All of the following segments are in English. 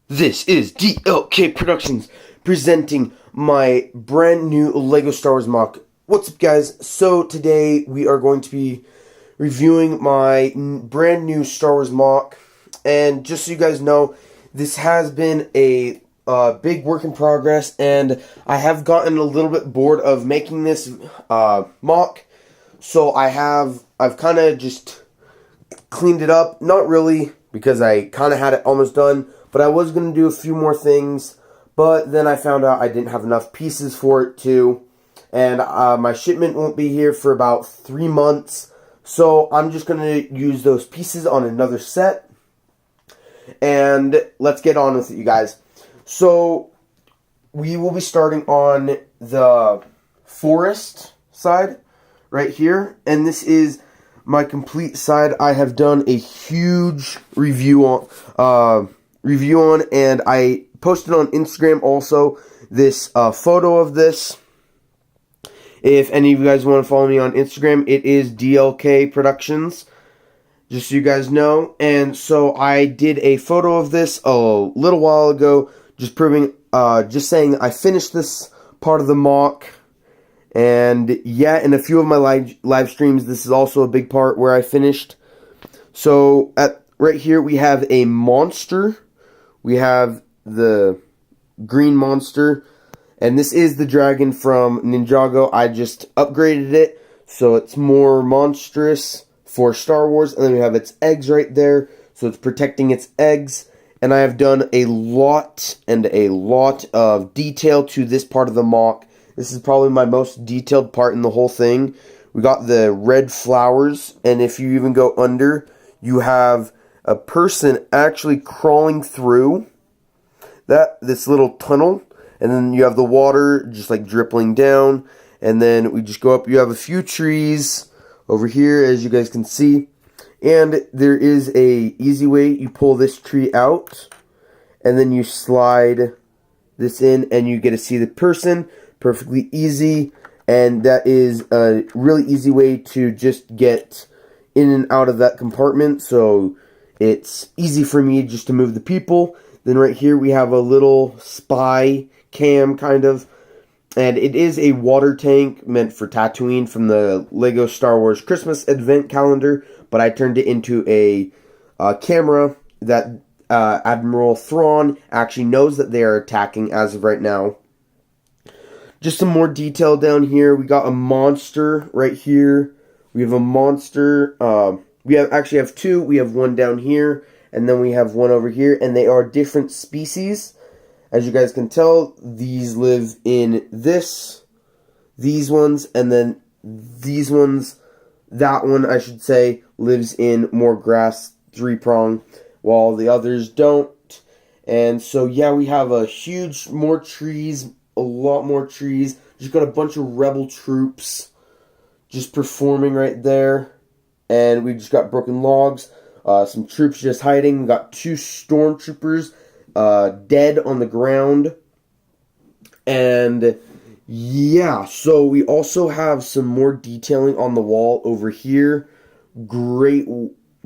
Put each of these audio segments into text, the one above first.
This is DLK Productions presenting my brand new LEGO Star Wars Moc. What's up, guys? So today we are going to be reviewing my brand new Star Wars Moc, and just so you guys know, this has been a big work in progress, and I have gotten a little bit bored of making this Moc, so I've kind of just cleaned it up. Not really, because I kind of had it almost done. But I was going to do a few more things, but then I found out I didn't have enough pieces for it too, and my shipment won't be here for about 3 months, so I'm just going to use those pieces on another set, and let's get on with it, you guys. So, we will be starting on the forest side, right here, and this is my complete side. I have done a huge review on, and I posted on Instagram also this photo of this. If any of you guys want to follow me on Instagram, it is DLK Productions, just so you guys know. And so I did a photo of this a little while ago, just proving, just saying I finished this part of the Moc. And yeah, in a few of my live streams, this is also a big part where I finished. So right here we have a monster. We have the green monster, and this is the dragon from Ninjago. I just upgraded it, so it's more monstrous for Star Wars, and then we have its eggs right there, so it's protecting its eggs, and I have done a lot of detail to this part of the Moc. This is probably my most detailed part in the whole thing. We got the red flowers, and if you even go under, you have a person actually crawling through this little tunnel, and then you have the water just like dripping down, and then we just go up. You have a few trees over here, as you guys can see, and there is a easy way. You pull this tree out, and then you slide this in, and you get to see the person perfectly easy, and that is a really easy way to just get in and out of that compartment, so it's easy for me just to move the people. Then right here we have a little spy cam, kind of, and it is a water tank meant for Tatooine from the LEGO Star Wars Christmas Advent Calendar, but I turned it into a camera that Admiral Thrawn actually knows that they are attacking as of right now. Just some more detail down here. We got a monster right here. We have a monster. We actually have two. We have one down here, and then we have one over here, and they are different species. As you guys can tell, these live in these ones, and then these ones, that one, I should say, lives in more grass, 3-prong, while the others don't. And so, yeah, we have a more trees, a lot more trees. Just got a bunch of rebel troops just performing right there. And we just got broken logs, some troops just hiding. We got 2 stormtroopers dead on the ground. And yeah, so we also have some more detailing on the wall over here. Great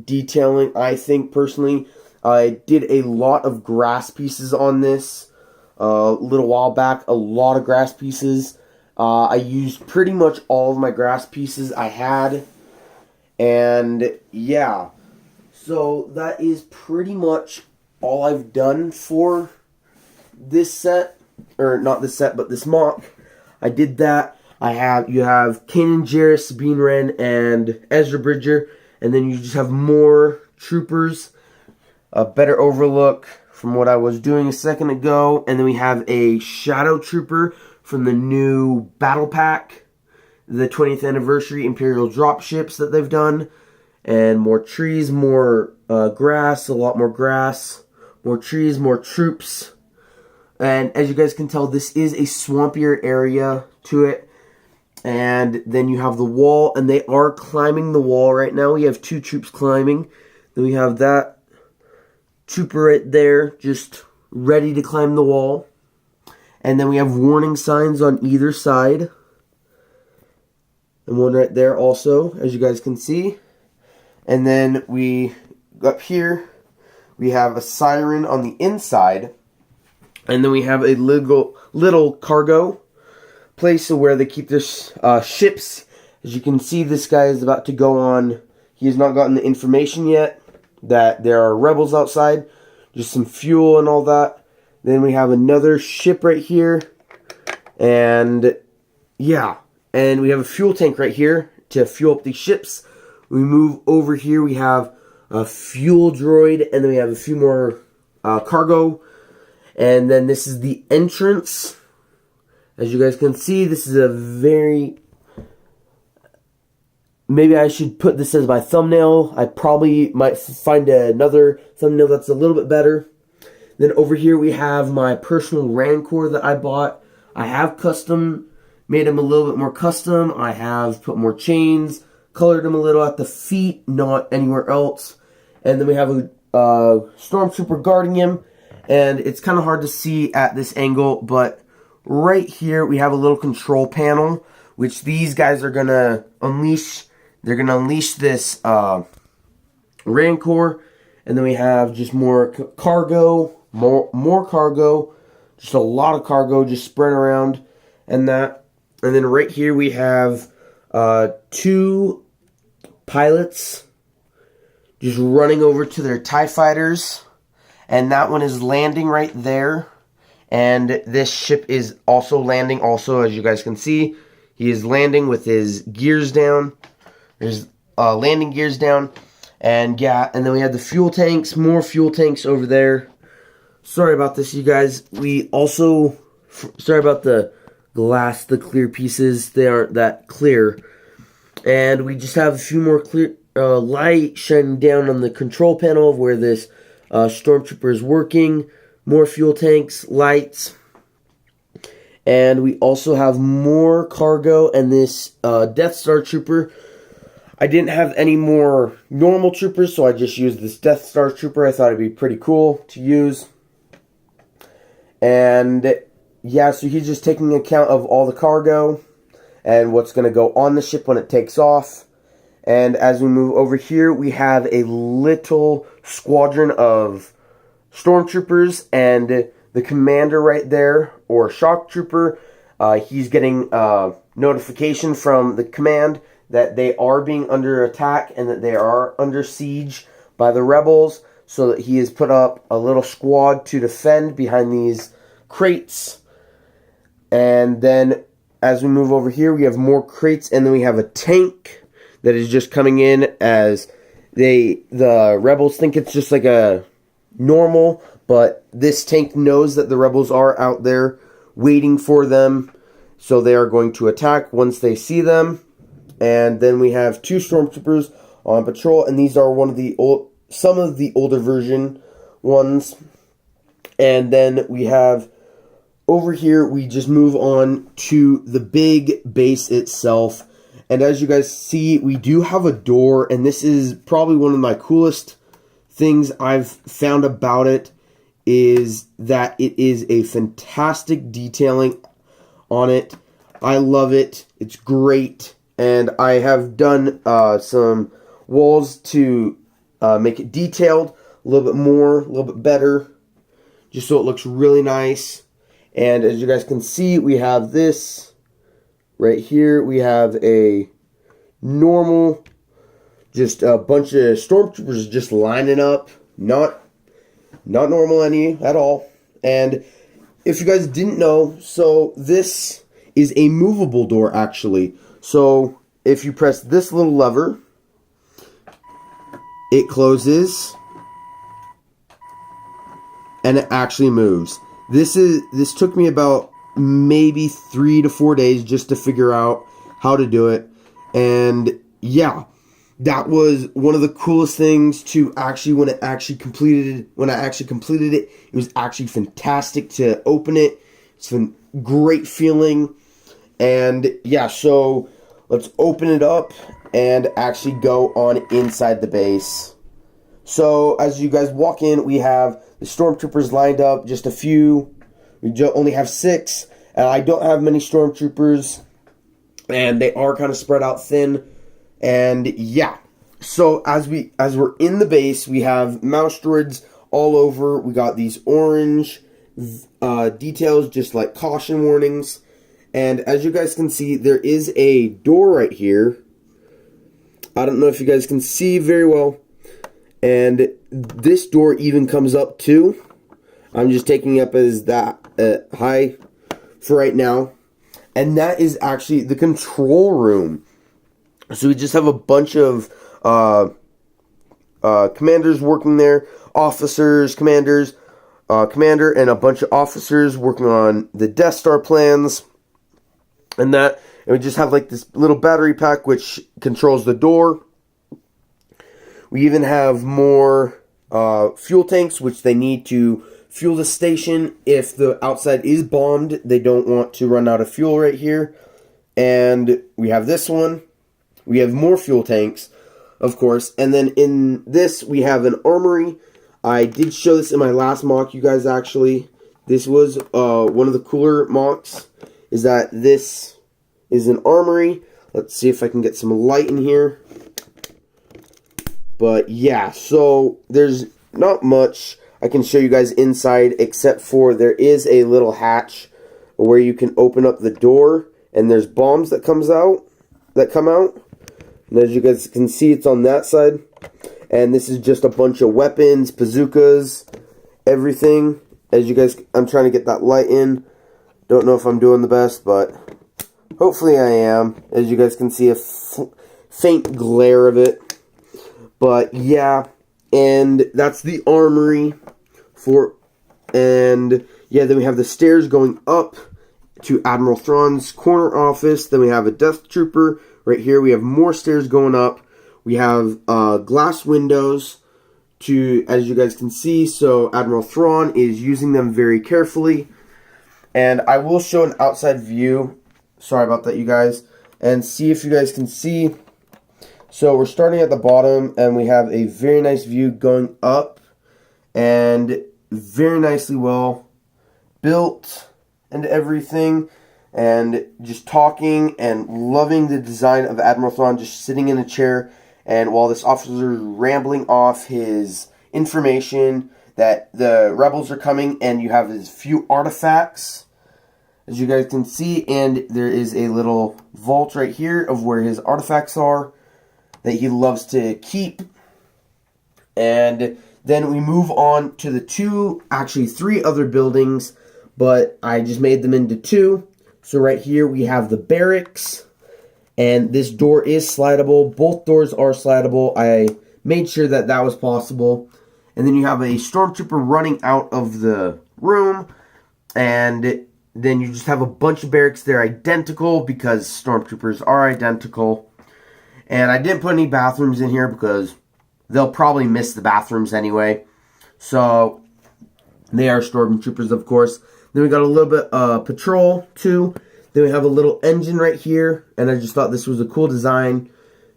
detailing, I think, personally. I did a lot of grass pieces on this a little while back. A lot of grass pieces. I used pretty much all of my grass pieces I had. And yeah, so that is pretty much all I've done for this set, or not this set, but this Moc. I did that. You have Kanan Jarrus, Sabine Wren, and Ezra Bridger, and then you just have more troopers, a better overlook from what I was doing a second ago, and then we have a Shadow Trooper from the new Battle Pack, the 20th anniversary Imperial dropships that they've done, and more trees, more grass, a lot more grass, more trees, more troops. And as you guys can tell, this is a swampier area to it. And then you have the wall, and they are climbing the wall right now. We have 2 troops climbing. Then we have that trooper right there, just ready to climb the wall. And then we have warning signs on either side. And one right there also, as you guys can see. And then up here, we have a siren on the inside, and then we have a little cargo place where they keep their ships. As you can see, this guy is about to go on. He has not gotten the information yet that there are rebels outside. Just some fuel and all that. Then we have another ship right here. And yeah. And we have a fuel tank right here to fuel up these ships. We move over here. We have a fuel droid. And then we have a few more cargo. And then this is the entrance. As you guys can see, this is a very... Maybe I should put this as my thumbnail. I probably might find another thumbnail that's a little bit better. Then over here we have my personal Rancor that I bought. I have made him a little bit more custom. I have put more chains, colored him a little at the feet, not anywhere else. And then we have a Stormtrooper guarding him. And it's kind of hard to see at this angle, but right here we have a little control panel, which these guys are going to unleash. They're going to unleash this Rancor, and then we have just more cargo, more cargo, just a lot of cargo just spread around, and that. And then right here we have 2 pilots just running over to their TIE fighters, and that one is landing right there, and this ship is also landing also, as you guys can see. He is landing with his gears down. There's landing gears down, and yeah, and then we have the fuel tanks, more fuel tanks over there. Sorry about this, you guys. We also, sorry about the glass, the clear pieces, they aren't that clear. And we just have a few more clear light shining down on the control panel of where this Stormtrooper is working. More fuel tanks, lights. And we also have more cargo and this Death Star Trooper. I didn't have any more normal troopers, so I just used this Death Star Trooper. I thought it'd be pretty cool to use. And yeah, so he's just taking account of all the cargo and what's going to go on the ship when it takes off. And as we move over here, we have a little squadron of Stormtroopers, and the commander right there, or Shock Trooper, he's getting notification from the command that they are being under attack and that they are under siege by the rebels, so that he has put up a little squad to defend behind these crates. And then as we move over here, we have more crates, and then we have a tank that is just coming in as the rebels think it's just like a normal, but this tank knows that the rebels are out there waiting for them, so they are going to attack once they see them. And then we have 2 Stormtroopers on patrol, and these are some of the older version ones. And then we have over here, we just move on to the big base itself. And as you guys see, we do have a door, and this is probably one of my coolest things I've found about it, is that it is a fantastic detailing on it. I love it. It's great. And I have done some walls to make it detailed a little bit more, a little bit better, just so it looks really nice. And as you guys can see, we have this right here. We have a normal, just a bunch of Stormtroopers just lining up, not normal any at all. And if you guys didn't know, so this is a movable door actually. So if you press this little lever, it closes and it actually moves. This took me about maybe 3 to 4 days just to figure out how to do it. And yeah, that was one of the coolest things to actually when I actually completed it, it was actually fantastic to open it. It's a great feeling. And yeah, so let's open it up and actually go on inside the base. So as you guys walk in, we have the Stormtroopers lined up, just a few. We only have 6, and I don't have many Stormtroopers, and they are kind of spread out thin. And yeah, so as we're in the base, we have mouse droids all over. We got these orange details, just like caution warnings. And as you guys can see, there is a door right here. I don't know if you guys can see very well. And this door even comes up too. I'm just taking it up as that high for right now. And that is actually the control room. So we just have a bunch of commanders working there. Officers, commanders, commander, and a bunch of officers working on the Death Star plans. And we just have like this little battery pack which controls the door. We even have more fuel tanks, which they need to fuel the station. If the outside is bombed, they don't want to run out of fuel right here. And we have this one. We have more fuel tanks, of course. And then in this, we have an armory. I did show this in my last mock, you guys, actually. This was one of the cooler mocks, is that this is an armory. Let's see if I can get some light in here. But yeah, so there's not much I can show you guys inside, except for there is a little hatch where you can open up the door, and there's bombs that come out. And as you guys can see, it's on that side. And this is just a bunch of weapons, bazookas, everything. As you guys, I'm trying to get that light in. Don't know if I'm doing the best, but hopefully I am. As you guys can see, a faint glare of it. But yeah, and that's the armory and yeah, then we have the stairs going up to Admiral Thrawn's corner office. Then we have a Death Trooper right here. We have more stairs going up. We have glass windows as you guys can see. So Admiral Thrawn is using them very carefully. And I will show an outside view. Sorry about that, you guys. And see if you guys can see. So we're starting at the bottom, and we have a very nice view going up, and very nicely well built and everything, and just talking and loving the design of Admiral Thrawn, just sitting in a chair, and while this officer is rambling off his information that the rebels are coming, and you have his few artifacts, as you guys can see, and there is a little vault right here of where his artifacts are that he loves to keep. And then we move on to the three other buildings, but I just made them into two. So right here we have the barracks, and this door is slidable. Both doors are slidable. I made sure that was possible. And then you have a stormtrooper running out of the room, and then you just have a bunch of barracks. They're identical because stormtroopers are identical. And I didn't put any bathrooms in here because they'll probably miss the bathrooms anyway. So, they are stormtroopers, of course. Then we got a little bit patrol, too. Then we have a little engine right here. And I just thought this was a cool design.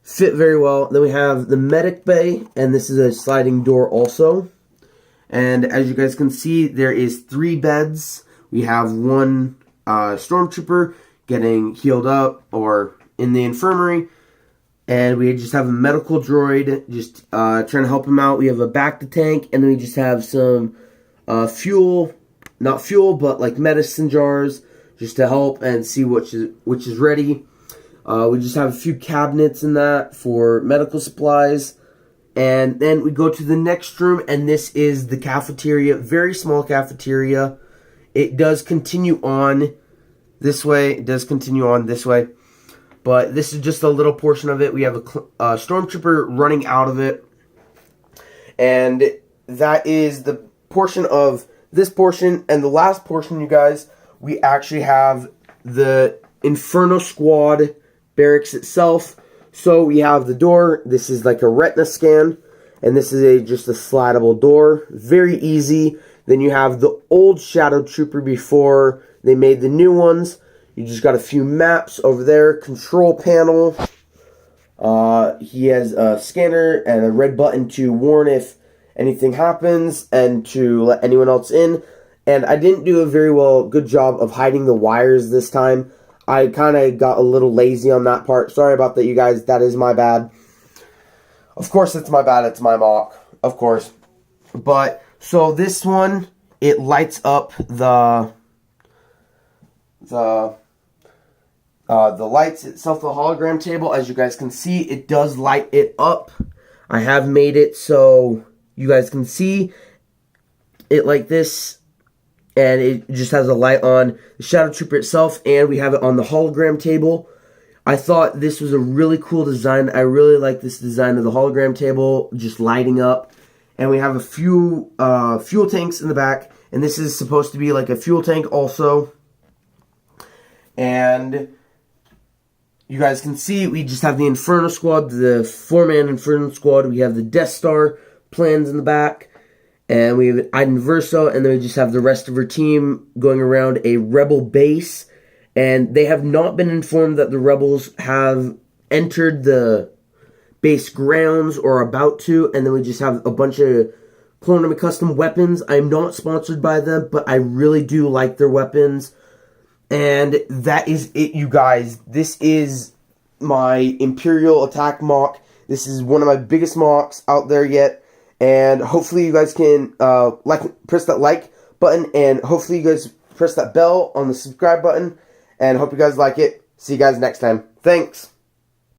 Fit very well. Then we have the medic bay. And this is a sliding door also. And as you guys can see, there is 3 beds. We have one stormtrooper getting healed up or in the infirmary. And we just have a medical droid just trying to help him out. We have a back-to-tank, and then we just have some fuel, not fuel, but like medicine jars just to help and see which is ready. We just have a few cabinets in that for medical supplies. And then we go to the next room, and this is the cafeteria, very small cafeteria. It does continue on this way. But this is just a little portion of it. We have a stormtrooper running out of it. And that is the portion of this portion. And the last portion, you guys, we actually have the Inferno Squad barracks itself. So we have the door. This is like a retina scan. And this is just a slidable door. Very easy. Then you have the old Shadow Trooper before they made the new ones. You just got a few maps over there. Control panel. He has a scanner and a red button to warn if anything happens and to let anyone else in. And I didn't do a very good job of hiding the wires this time. I kind of got a little lazy on that part. Sorry about that, you guys. That is my bad. Of course it's my bad. It's my mock. Of course. But, So this one, it lights up the lights itself, the hologram table. As you guys can see, it does light it up. I have made it so you guys can see it like this, and it just has a light on the Shadow Trooper itself, and we have it on the hologram table. I thought this was a really cool design. I really like this design of the hologram table, just lighting up. And we have a few fuel tanks in the back, and this is supposed to be like a fuel tank also. And you guys can see we just have the Inferno Squad, the 4-man Inferno Squad. We have the Death Star plans in the back, and we have Iden Verso, and then we just have the rest of our team going around a Rebel base. And they have not been informed that the Rebels have entered the base grounds or about to, and then we just have a bunch of Clone Army custom weapons. I'm not sponsored by them, but I really do like their weapons. And that is it, you guys. This is my Imperial Attack Moc. This is one of my biggest Mocs out there yet. And hopefully you guys can press that like button, and hopefully you guys press that bell on the subscribe button. And hope you guys like it. See you guys next time. Thanks.